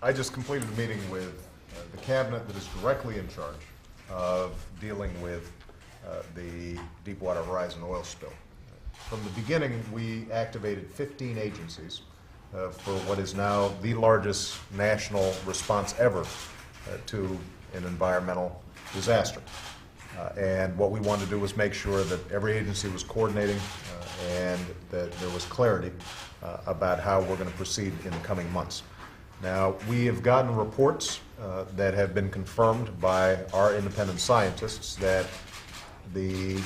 I just completed a meeting with the cabinet that is directly in charge of dealing with the Deepwater Horizon oil spill. From the beginning, we activated 15 agencies for what is now the largest national response ever to an environmental disaster. And what we wanted to do was make sure that every agency was coordinating and that there was clarity about how we're going to proceed in the coming months. Now, we have gotten reports that have been confirmed by our independent scientists that the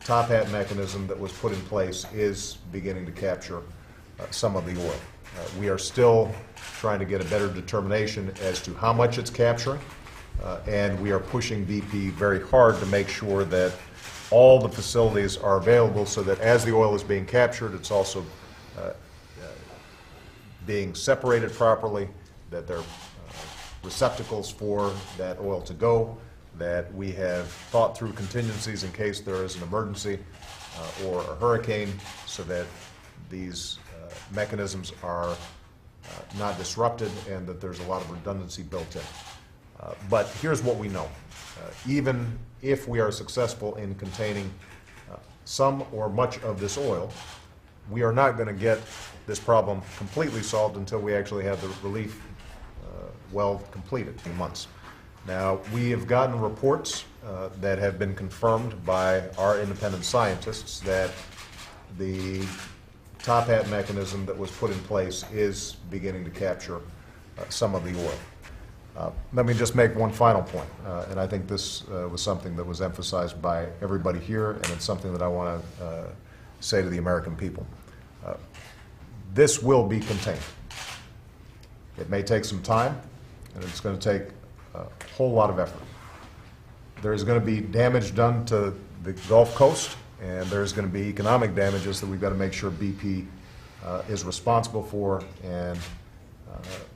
top hat mechanism that was put in place is beginning to capture some of the oil. We are still trying to get a better determination as to how much it's capturing, and we are pushing BP very hard to make sure that all the facilities are available so that as the oil is being captured, it's also being separated properly, that there are receptacles for that oil to go, that we have thought through contingencies in case there is an emergency or a hurricane so that these mechanisms are not disrupted and that there's a lot of redundancy built in. But here's what we know. Even if we are successful in containing some or much of this oil, we are not going to get this problem completely solved until we actually have the relief well completed in months. Now, we have gotten reports that have been confirmed by our independent scientists that the top hat mechanism that was put in place is beginning to capture some of the oil. Let me just make one final point, and I think this was something that was emphasized by everybody here, and it's something that I want to say to the American people. This will be contained. It may take some time, and it's going to take a whole lot of effort. There's going to be damage done to the Gulf Coast, and there's going to be economic damages that we've got to make sure BP is responsible for and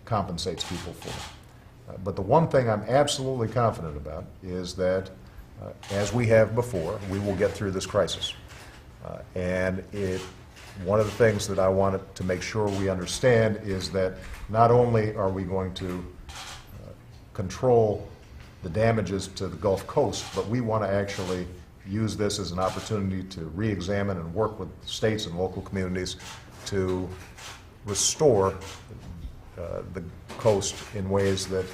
compensates people for. But the one thing I'm absolutely confident about is that, as we have before, we will get through this crisis. One of the things that I wanted to make sure we understand is that not only are we going to control the damages to the Gulf Coast, but we want to actually use this as an opportunity to re-examine and work with states and local communities to restore the coast in ways that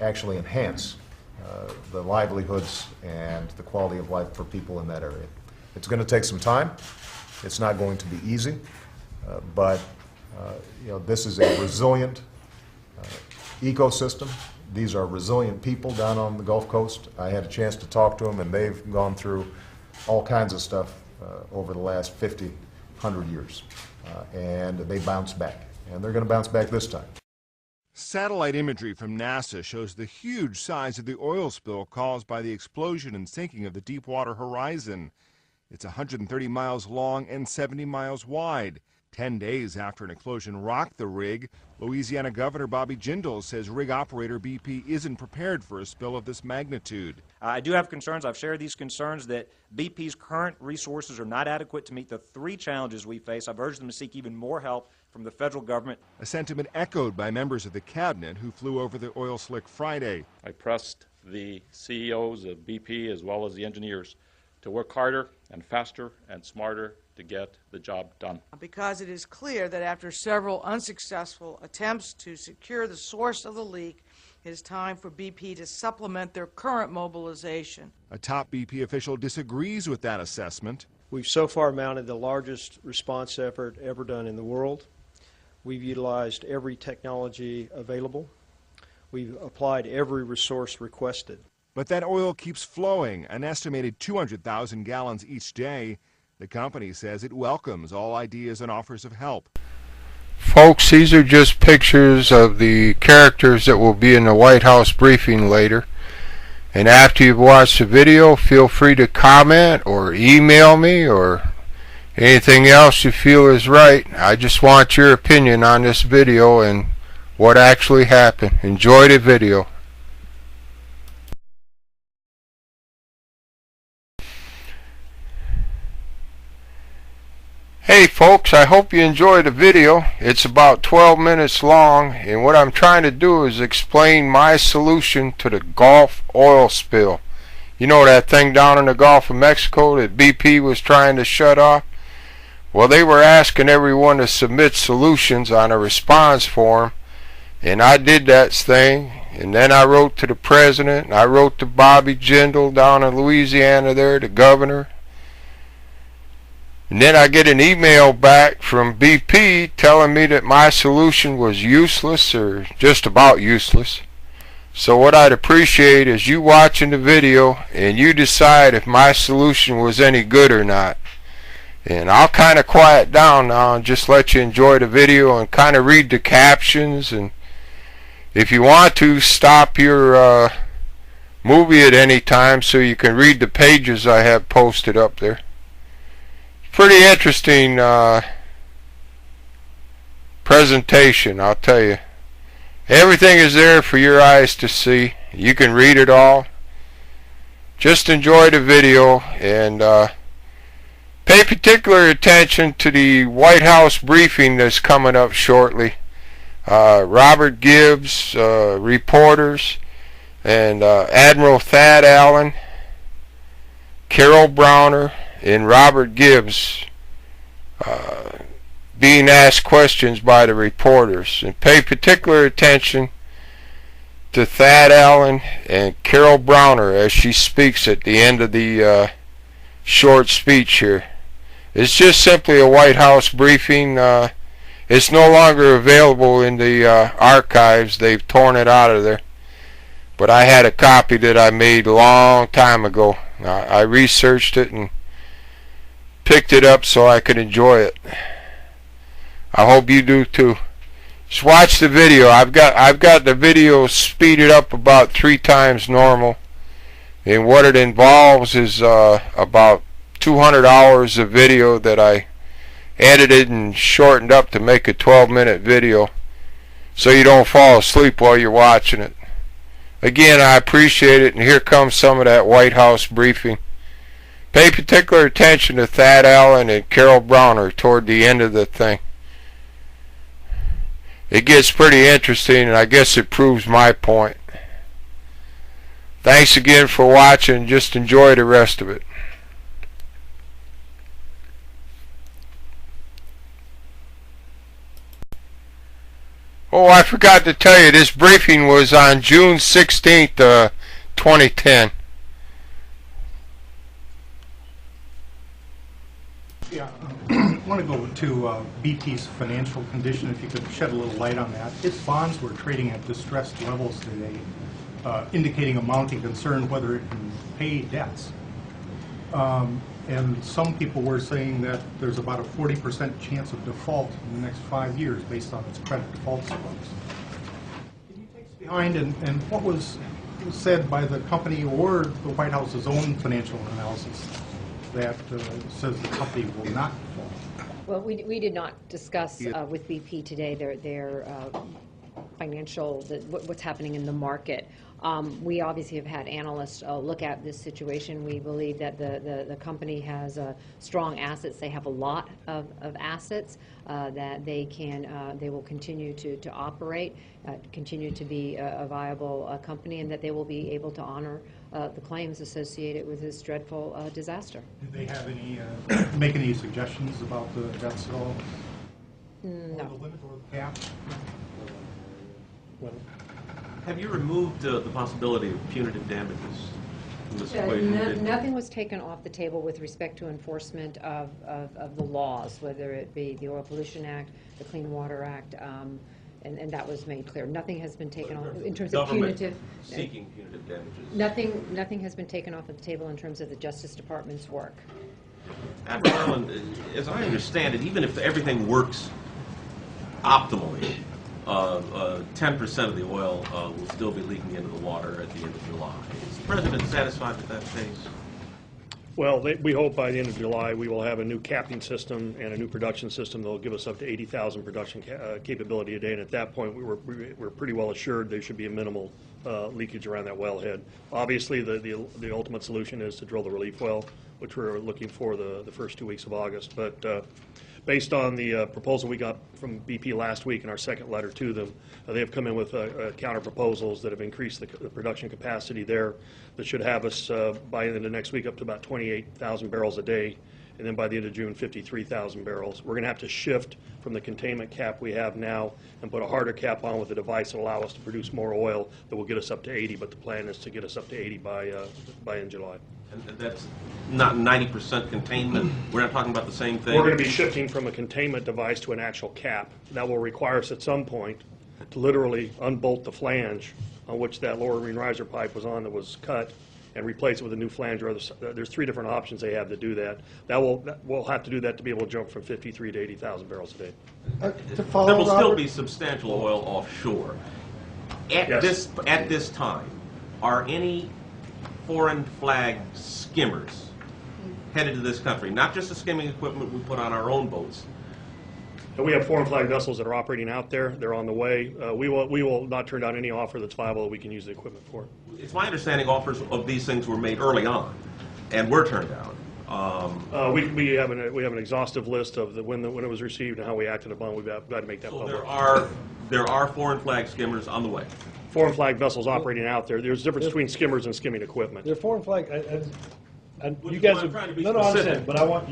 actually enhance the livelihoods and the quality of life for people in that area. It's going to take some time. It's not going to be easy, but this is a resilient ecosystem. These are resilient people down on the Gulf Coast. I had a chance to talk to them, and they've gone through all kinds of stuff over the last 50, 100 years, and they bounce back, and they're going to bounce back this time. Satellite imagery from NASA shows the huge size of the oil spill caused by the explosion and sinking of the Deepwater Horizon. It's 130 miles long and 70 miles wide. 10 days after an explosion rocked the rig, Louisiana Governor Bobby Jindal says rig operator BP isn't prepared for a spill of this magnitude. I do have concerns. I've shared these concerns that BP's current resources are not adequate to meet the three challenges we face. I've urged them to seek even more help from the federal government. A sentiment echoed by members of the cabinet who flew over the oil slick Friday. I pressed the CEOs of BP as well as the engineers to work harder and faster and smarter to get the job done. Because it is clear that after several unsuccessful attempts to secure the source of the leak, it is time for BP to supplement their current mobilization. A top BP official disagrees with that assessment. We've so far mounted the largest response effort ever done in the world. We've utilized every technology available. We've applied every resource requested. But that oil keeps flowing, an estimated 200,000 gallons each day. The company says it welcomes all ideas and offers of help. Folks, these are just pictures of the characters that will be in the White House briefing later. And after you've watched the video, feel free to comment or email me or anything else you feel is right. I just want your opinion on this video and what actually happened. Enjoy the video. Hey folks, I hope you enjoyed the video. It's about 12 minutes long, and what I'm trying to do is explain my solution to the Gulf oil spill. You know that thing down in the Gulf of Mexico that BP was trying to shut off? Well, they were asking everyone to submit solutions on a response form, and I did that thing, and then I wrote to the president, and I wrote to Bobby Jindal down in Louisiana there, the governor. And then I get an email back from BP telling me that my solution was useless or just about useless. So what I'd appreciate is you watching the video and you decide if my solution was any good or not. And I'll kind of quiet down now and just let you enjoy the video and kind of read the captions. And if you want to, stop your movie at any time so you can read the pages I have posted up there. Pretty interesting presentation, I'll tell you. Everything is there for your eyes to see. You can read it all. Just enjoy the video and pay particular attention to the White House briefing that's coming up shortly. Robert Gibbs, reporters, and Admiral Thad Allen, Carol Browner, and Robert Gibbs being asked questions by the reporters. And pay particular attention to Thad Allen and Carol Browner as she speaks at the end of the short speech here. It's just simply a White House briefing. It's no longer available in the archives. They've torn it out of there. But I had a copy that I made a long time ago. I researched it and picked it up so I could enjoy it. I hope you do too. Just watch the video. I've got the video speeded up about 3 times normal, and what it involves is about 200 hours of video that I edited and shortened up to make a 12-minute video so you don't fall asleep while you're watching it. Again, I appreciate it, and here comes some of that White House briefing. Pay particular attention to Thad Allen and Carol Browner toward the end of the thing. It gets pretty interesting, and I guess it proves my point. Thanks again for watching. Just enjoy the rest of it. Oh, I forgot to tell you, this briefing was on June 16th, 2010. Yeah, I want to go to BP's financial condition, if you could shed a little light on that. Its bonds were trading at distressed levels today, indicating a mounting concern whether it can pay debts. And some people were saying that there's about a 40% chance of default in the next 5 years based on its credit default scores. Can you take us behind and what was said by the company or the White House's own financial analysis that says the company will not default? Well, we did not discuss with BP today their financial, what's happening in the market. We obviously have had analysts look at this situation. We believe that the company has strong assets. They have a lot of assets that they will continue to operate, continue to be a viable company, and that they will be able to honor the claims associated with this dreadful disaster. Did they have any, make any suggestions about the debts at all? No. Or the limit or the cap? Well, have you removed the possibility of punitive damages from this equation? Nothing was taken off the table with respect to enforcement of the laws, whether it be the Oil Pollution Act, the Clean Water Act, and that was made clear. Nothing has been taken off in terms of punitive. Seeking punitive damages. Nothing has been taken off of the table in terms of the Justice Department's work. Admiral Allen, as I understand it, even if everything works optimally, 10% of the oil will still be leaking into the water at the end of July. Is the President satisfied with that pace? Well, we hope by the end of July we will have a new capping system and a new production system that will give us up to 80,000 production capability a day. And at that point, we're pretty well assured there should be a minimal leakage around that wellhead. Obviously, the ultimate solution is to drill the relief well, which we're looking for the first 2 weeks of August. But Based on the proposal we got from BP last week in our second letter to them, they have come in with counter proposals that have increased the production capacity there that should have us by the end of next week up to about 28,000 barrels a day, and then by the end of June, 53,000 barrels. We're going to have to shift from the containment cap we have now and put a harder cap on with a device that will allow us to produce more oil that will get us up to 80, but the plan is to get us up to 80 by in July. And that's not 90% containment. We're not talking about the same thing. We're going to be shifting from a containment device to an actual cap. That will require us at some point to literally unbolt the flange on which that lower marine riser pipe was on that was cut and replace it with a new flange. Or there's 3 different options they have to do that. We'll have to do that to be able to jump from 53 to 80,000 barrels a day. There will still be substantial oil offshore. At this time, are any foreign flag skimmers headed to this country? Not just the skimming equipment we put on our own boats. We have foreign flag vessels that are operating out there. They're on the way. We will not turn down any offer that's viable that we can use the equipment for. It's my understanding offers of these things were made early on and were turned down. We have an exhaustive list of when it was received and how we acted upon. We've got to make that public. There are foreign flag skimmers on the way. Foreign flag vessels operating out there. There's a difference between skimmers and skimming equipment. They're foreign flag. You guys have trying to be no, I specific. understand, but I want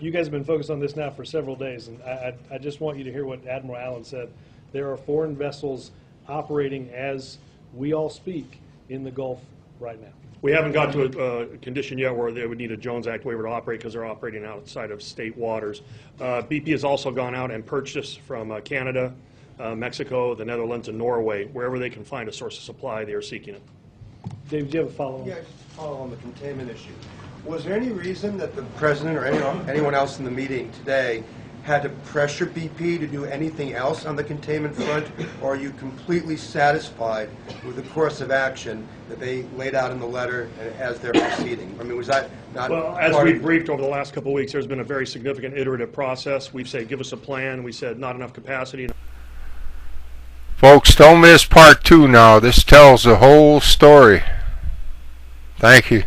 you guys have been focused on this now for several days, and I just want you to hear what Admiral Allen said. There are foreign vessels operating as we all speak in the Gulf right now. We haven't got to a condition yet where they would need a Jones Act waiver to operate because they're operating outside of state waters. BP has also gone out and purchased from Canada, Mexico, the Netherlands, and Norway. Wherever they can find a source of supply, they are seeking it. Dave, do you have a follow-on? Yeah, just to follow on the containment issue. Was there any reason that the President or anyone else in the meeting today had to pressure BP to do anything else on the containment front, or are you completely satisfied with the course of action that they laid out in the letter as they're proceeding? I mean, was that not Well, as we've briefed over the last couple of weeks, there's been a very significant iterative process. We've said, give us a plan. We said, not enough capacity. Folks, don't miss part 2 now. This tells the whole story. Thank you.